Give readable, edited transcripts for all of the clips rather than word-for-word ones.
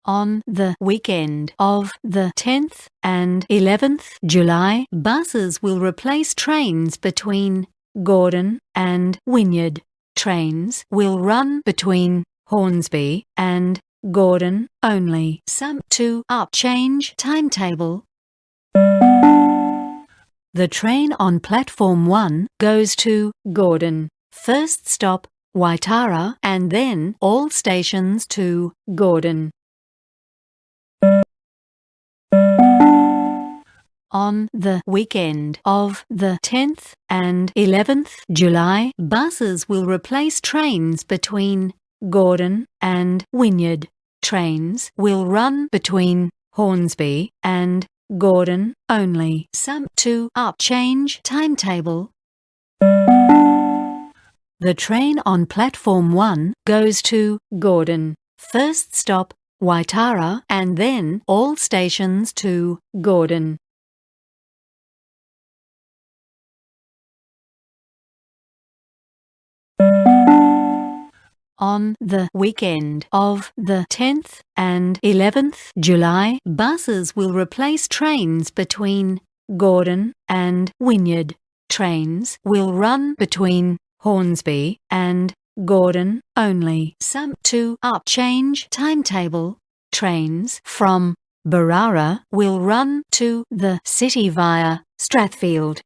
On the weekend of the 10th and 11th July, buses will replace trains between Gordon and Wynyard. Trains will run between Hornsby and Gordon only. Some to up change timetable. The train on platform 1 goes to Gordon. First stop Waitara and then all stations to Gordon. On the weekend of the 10th and 11th July, buses will replace trains between Gordon and Wynyard. Trains will run between Hornsby and Gordon only. Some to up change timetable. The train on platform 1 goes to Gordon. First stop Waitara and then all stations to Gordon. On the weekend of the 10th and 11th July, buses will replace trains between Gordon and Wynyard. Trains will run between Hornsby and Gordon only. Some to up change timetable. Trains from Berowra will run to the city via Strathfield.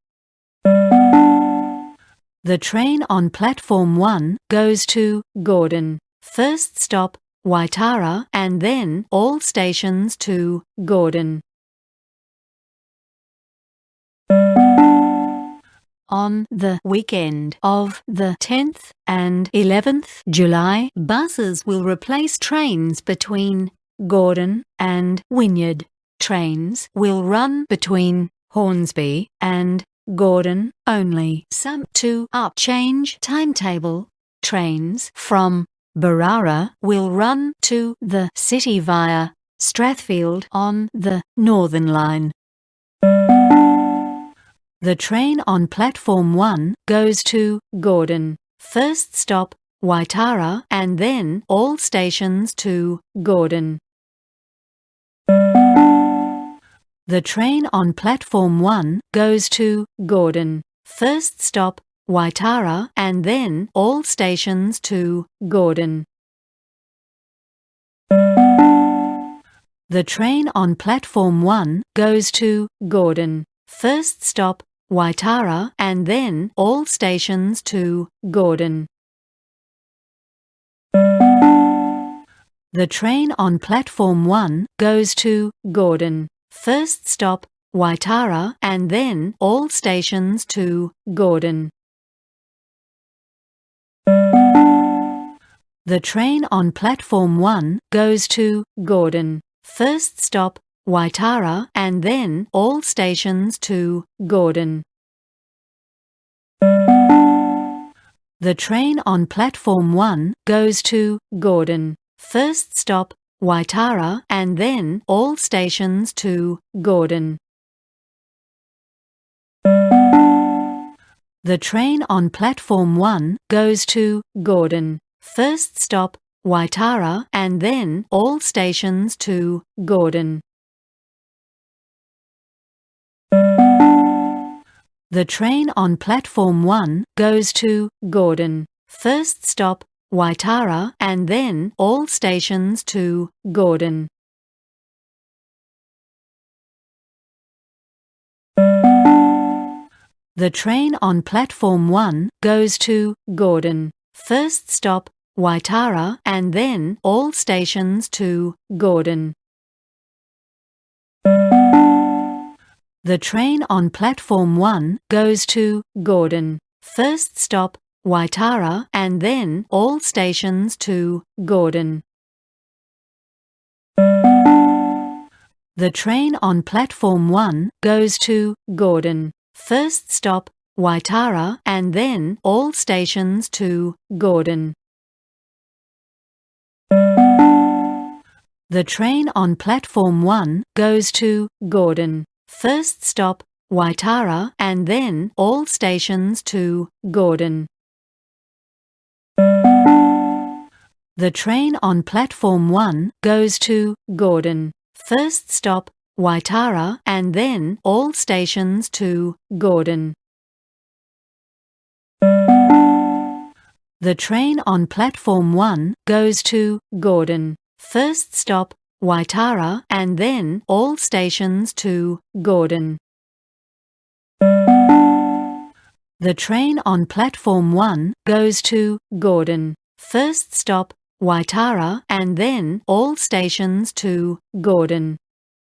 The train on platform 1 goes to Gordon. First stop Waitara and then all stations to Gordon. On the weekend of the 10th and 11th July, buses will replace trains between Gordon and Wynyard. Trains will run between Hornsby and Gordon only. Some to up change timetable. Trains from Berowra will run to the city via Strathfield on the Northern Line. The train on platform 1 goes to Gordon. First stop Waitara and then all stations to Gordon. The train on platform 1 goes to Gordon. First stop Waitara and then all stations to Gordon. The train on platform 1 goes to Gordon. First stop Waitara and then all stations to Gordon. The train on platform 1 goes to Gordon. First stop Waitara and then all stations to Gordon. The train on platform 1 goes to Gordon. First stop Waitara and then all stations to Gordon. The train on platform 1 goes to Gordon. First stop Waitara and then all stations to Gordon. The train on platform 1 goes to Gordon. First stop Waitara and then all stations to Gordon. The train on platform 1 goes to Gordon. First stop Waitara and then all stations to Gordon. The train on platform 1 goes to Gordon. First stop Waitara and then all stations to Gordon. The train on platform 1 goes to Gordon. First stop Waitara and then all stations to Gordon. The train on platform 1 goes to Gordon. First stop Waitara and then all stations to Gordon. The train on platform 1 goes to Gordon. First stop Waitara and then all stations to Gordon. The train on platform 1 goes to Gordon. First stop Waitara and then all stations to Gordon. The train on platform 1 goes to Gordon. First stop Waitara and then all stations to Gordon. The train on platform 1 goes to Gordon. First stop Waitara and then all stations to Gordon.